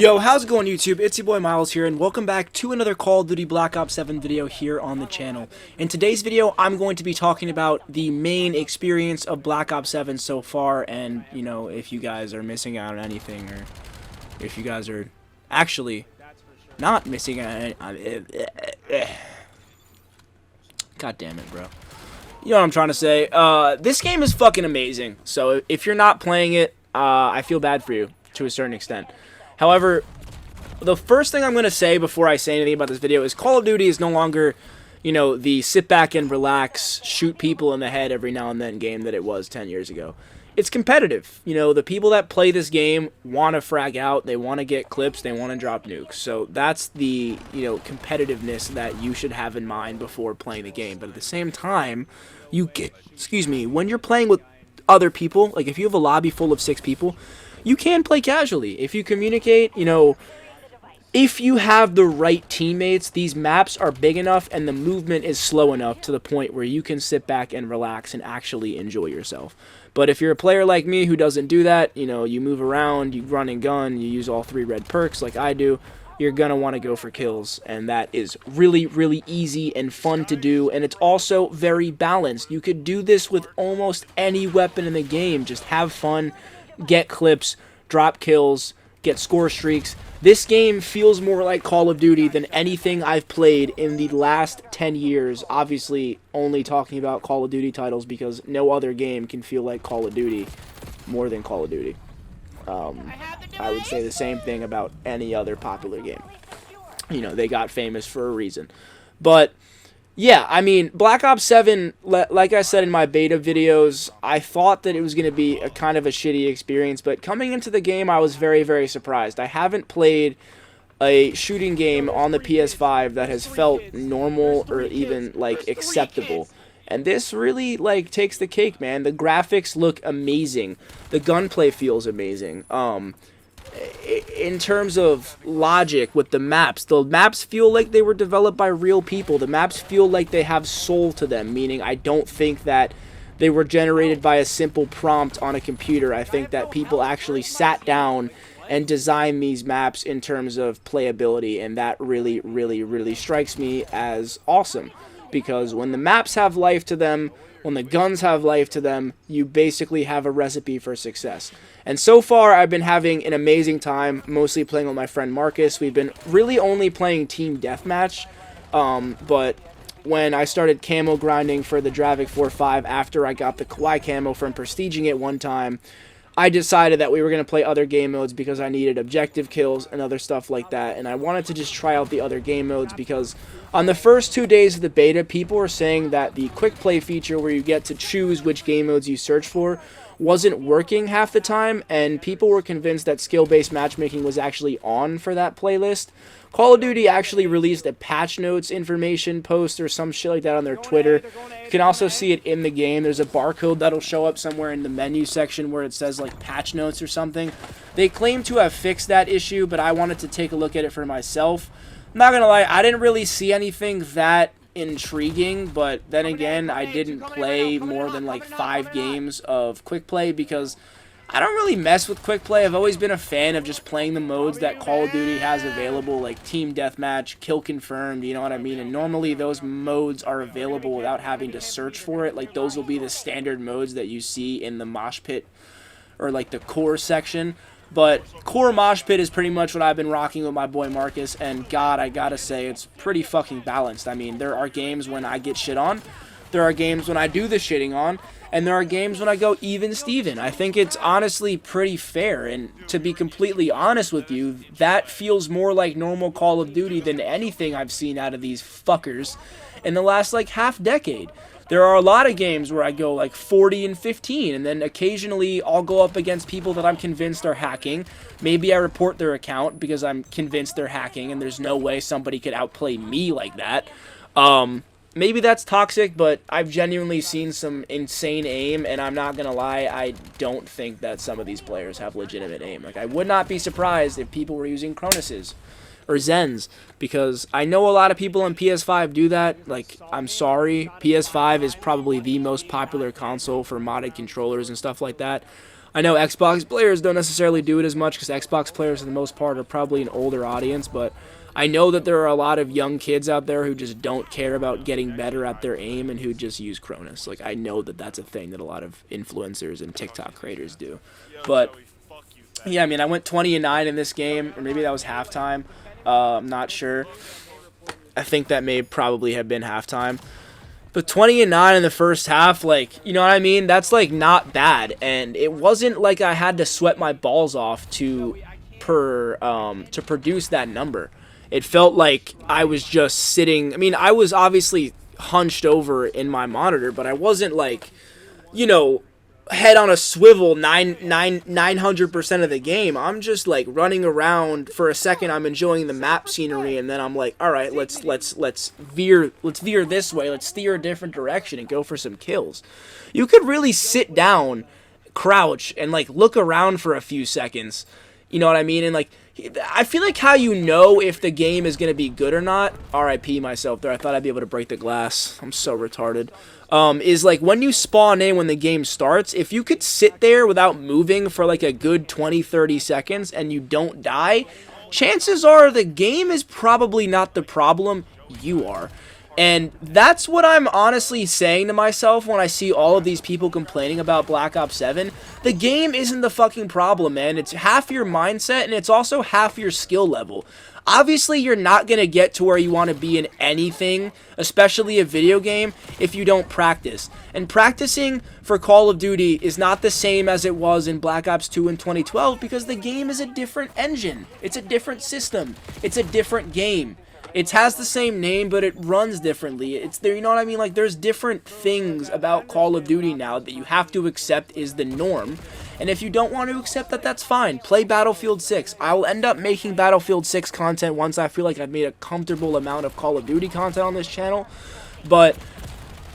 Yo, how's it going, YouTube? It's your boy Miles here, and welcome back to another Call of Duty Black Ops 7 video here on the channel. In today's video, I'm going to be talking about the main experience of Black Ops 7 so far, and, you know, if you guys are missing out on anything, or if you guys are actually not missing out on God damn it, bro. You know what I'm trying to say. This game is fucking amazing, so if you're not playing it, I feel bad for you, to a certain extent. However, the first thing I'm going to say before I say anything about this video is Call of Duty is no longer, you know, the sit back and relax, shoot people in the head every now and then game that it was 10 years ago. It's competitive. You know, the people that play this game want to frag out, they want to get clips, they want to drop nukes. So that's the, you know, competitiveness that you should have in mind before playing the game. But at the same time, when you're playing with other people, like if you have a lobby full of 6 people, you can play casually. If you communicate, you know, if you have the right teammates, these maps are big enough and the movement is slow enough to the point where you can sit back and relax and actually enjoy yourself. But if you're a player like me who doesn't do that, you know, you move around, you run and gun, you use all 3 red perks like I do, you're going to want to go for kills. And that is really, really easy and fun to do. And it's also very balanced. You could do this with almost any weapon in the game. Just have fun. Get clips, drop kills, get score streaks. This game feels more like Call of Duty than anything I've played in the last 10 years. Obviously, only talking about Call of Duty titles because no other game can feel like Call of Duty more than Call of Duty. I would say the same thing about any other popular game. You know, they got famous for a reason. But yeah, I mean, Black Ops 7, like I said in my beta videos, I thought that it was going to be a kind of a shitty experience, but coming into the game, I was very, very surprised. I haven't played a shooting game on the PS5 that has felt normal or even, like, acceptable. And this really, like, takes the cake, man. The graphics look amazing. The gunplay feels amazing. In terms of logic with the maps feel like they were developed by real people. The maps feel like they have soul to them, meaning I don't think that they were generated by a simple prompt on a computer. I think that people actually sat down and designed these maps in terms of playability, and that really, really, really strikes me as awesome. Because when the maps have life to them, when the guns have life to them, you basically have a recipe for success. And so far, I've been having an amazing time, mostly playing with my friend Marcus. We've been really only playing Team Deathmatch, but when I started camo grinding for the Dravik 4.5 after I got the Kawaii camo from prestiging it one time, I decided that we were going to play other game modes because I needed objective kills and other stuff like that, and I wanted to just try out the other game modes because on the first 2 days of the beta, people were saying that the quick play feature where you get to choose which game modes you search for wasn't working half the time, and people were convinced that skill-based matchmaking was actually on for that playlist. Call of Duty actually released a patch notes information post or some shit like that on their Twitter. You can also see it in the game. There's a barcode that'll show up somewhere in the menu section where it says like patch notes or something. They claim to have fixed that issue, but I wanted to take a look at it for myself. I'm not gonna lie, I didn't really see anything that intriguing, but then again, I didn't play more than like 5 games of quick play because I don't really mess with quick play. I've always been a fan of just playing the modes that Call of Duty has available, like Team Deathmatch, Kill Confirmed, you know what I mean? And normally those modes are available without having to search for it. Like those will be the standard modes that you see in the mosh pit or like the core section. But core mosh pit is pretty much what I've been rocking with my boy Marcus, and God, I gotta say, it's pretty fucking balanced. I mean, there are games when I get shit on, there are games when I do the shitting on, and there are games when I go even Steven. I think it's honestly pretty fair, and to be completely honest with you, that feels more like normal Call of Duty than anything I've seen out of these fuckers in the last, like, half decade. There are a lot of games where I go like 40 and 15, and then occasionally I'll go up against people that I'm convinced are hacking. Maybe I report their account because I'm convinced they're hacking, and there's no way somebody could outplay me like that. Maybe that's toxic, but I've genuinely seen some insane aim, and I'm not gonna lie, I don't think that some of these players have legitimate aim. Like, I would not be surprised if people were using Cronus's or Zens, because I know a lot of people on PS5 do that. Like, I'm sorry, PS5 is probably the most popular console for modded controllers and stuff like that. I know Xbox players don't necessarily do it as much because Xbox players, for the most part, are probably an older audience, but I know that there are a lot of young kids out there who just don't care about getting better at their aim and who just use Cronus. Like, I know that that's a thing that a lot of influencers and TikTok creators do. But, yeah, I mean, I went 20-9 in this game, or maybe that was halftime. I'm not sure. I think that may probably have been halftime. But 20-9 in the first half, like, you know what I mean? That's, like, not bad. And it wasn't like I had to sweat my balls off to produce that number. It felt like I was just sitting. I mean, I was obviously hunched over in my monitor, but I wasn't, like, you know, head on a swivel 900% of the game. I'm just, like, running around for a second. I'm enjoying the map scenery, and then I'm like, all right, let's veer this way. Let's steer a different direction and go for some kills. You could really sit down, crouch, and, like, look around for a few seconds. You know what I mean? And, like, I feel like how you know if the game is going to be good or not, RIP myself there, I thought I'd be able to break the glass. I'm so retarded. Is, like, when you spawn in when the game starts, if you could sit there without moving for, like, a good 20-30 seconds and you don't die, chances are the game is probably not the problem, you are. And that's what I'm honestly saying to myself when I see all of these people complaining about Black Ops 7. The game isn't the fucking problem, man. It's half your mindset, and it's also half your skill level. Obviously, you're not going to get to where you want to be in anything, especially a video game, if you don't practice. And practicing for Call of Duty is not the same as it was in Black Ops 2 in 2012 because the game is a different engine. It's a different system. It's a different game. It has the same name, but it runs differently. It's there, you know what I mean? Like, there's different things about Call of Duty now that you have to accept is the norm. And if you don't want to accept that, that's fine. Play Battlefield 6. I'll end up making Battlefield 6 content once I feel like I've made a comfortable amount of Call of Duty content on this channel. But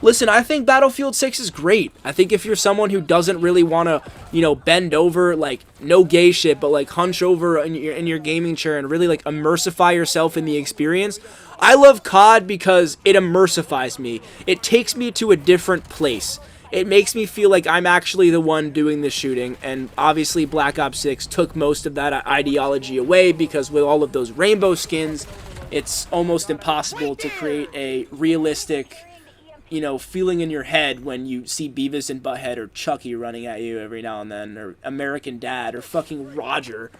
listen, I think Battlefield 6 is great. I think if you're someone who doesn't really want to, you know, bend over, like, no gay shit, but, like, hunch over in your gaming chair and really, like, immersify yourself in the experience, I love COD because it immersifies me. It takes me to a different place. It makes me feel like I'm actually the one doing the shooting, and obviously Black Ops 6 took most of that ideology away because with all of those rainbow skins, it's almost impossible to create a realistic, you know, feeling in your head when you see Beavis and Butthead or Chucky running at you every now and then, or American Dad, or fucking Roger.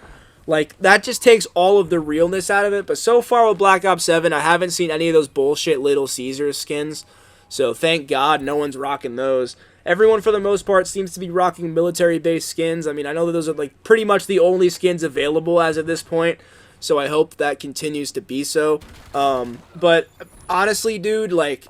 Like, that just takes all of the realness out of it. But so far with Black Ops 7, I haven't seen any of those bullshit Little Caesars skins. So thank God no one's rocking those. Everyone, for the most part, seems to be rocking military-based skins. I mean, I know that those are, like, pretty much the only skins available as of this point. So I hope that continues to be so. But honestly, dude, like,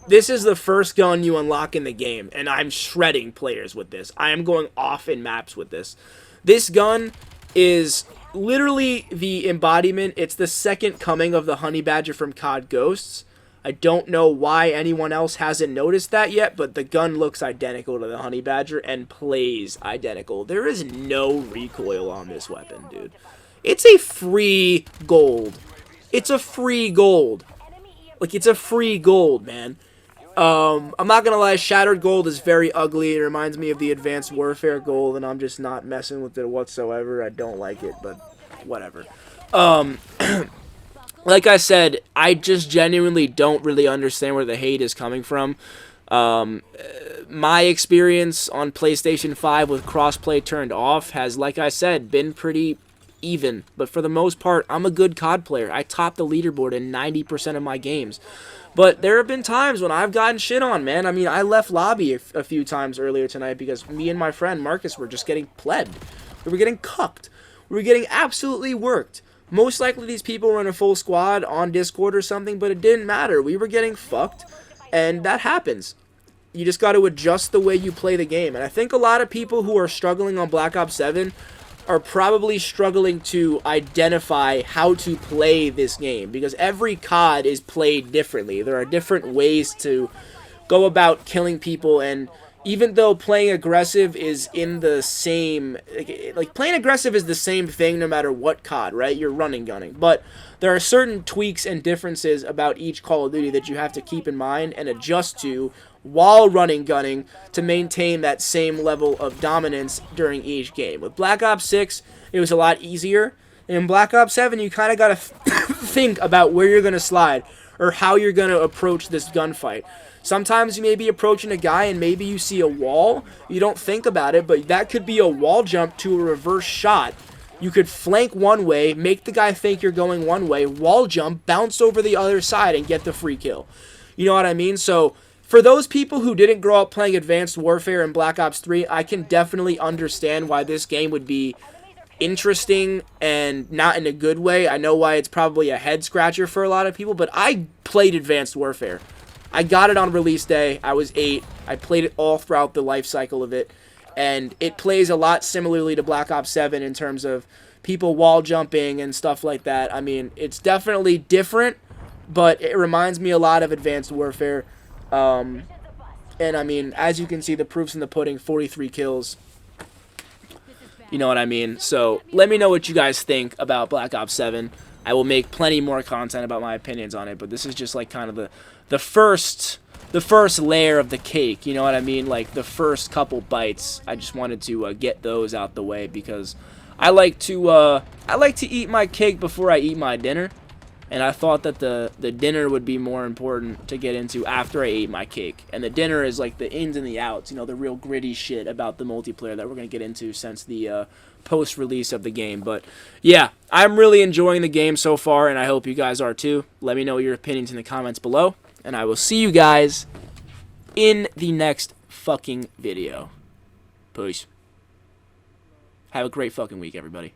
this is the first gun you unlock in the game, and I'm shredding players with this. I am going off in maps with this. This gun is literally the embodiment. It's the second coming of the Honey Badger from COD Ghosts. I don't know why anyone else hasn't noticed that yet, but the gun looks identical to the Honey Badger and plays identical. There is no recoil on this weapon, dude. It's a free gold. It's a free gold. Like, it's a free gold, man. I'm not gonna lie, Shattered Gold is very ugly. It reminds me of the Advanced Warfare Gold, and I'm just not messing with it whatsoever. I don't like it, but whatever. Like I said, I just genuinely don't really understand where the hate is coming from. My experience on PlayStation 5 with crossplay turned off has, like I said, been pretty even. But for the most part, I'm a good COD player. I top the leaderboard in 90% of my games. But there have been times when I've gotten shit on, man. I mean, I left lobby a few times earlier tonight because me and my friend Marcus were just getting plebbed. We were getting cucked. We were getting absolutely worked. Most likely these people were in a full squad on Discord or something, but it didn't matter. We were getting fucked, and that happens. You just got to adjust the way you play the game. And I think a lot of people who are struggling on Black Ops 7 are probably struggling to identify how to play this game, because every COD is played differently. There are different ways to go about killing people, and even though playing aggressive is in the same, like playing aggressive is the same thing no matter what COD, right? You're running gunning. But there are certain tweaks and differences about each Call of Duty that you have to keep in mind and adjust to while running gunning to maintain that same level of dominance during each game. With Black Ops 6, it was a lot easier. In Black Ops 7, you kind of got to think about where you're going to slide or how you're going to approach this gunfight. Sometimes you may be approaching a guy and maybe you see a wall. You don't think about it, but that could be a wall jump to a reverse shot. You could flank one way, make the guy think you're going one way, wall jump, bounce over the other side, and get the free kill. You know what I mean? So for those people who didn't grow up playing Advanced Warfare and Black Ops 3, I can definitely understand why this game would be interesting and not in a good way. I know why it's probably a head scratcher for a lot of people, but I played Advanced Warfare. I got it on release day. I was 8. I played it all throughout the life cycle of it, and it plays a lot similarly to Black Ops 7 in terms of people wall jumping and stuff like that. I mean, it's definitely different, but it reminds me a lot of Advanced Warfare. And I mean, as you can see, the proof's in the pudding, 43 kills. You know what I mean? So let me know what you guys think about Black Ops 7. I will make plenty more content about my opinions on it, but this is just like kind of the first layer of the cake. You know what I mean? Like the first couple bites. I just wanted to get those out the way because I like to eat my cake before I eat my dinner. And I thought that the dinner would be more important to get into after I ate my cake. And the dinner is like the ins and the outs, you know, the real gritty shit about the multiplayer that we're going to get into since the post-release of the game. But yeah, I'm really enjoying the game so far, and I hope you guys are too. Let me know your opinions in the comments below. And I will see you guys in the next fucking video. Peace. Have a great fucking week, everybody.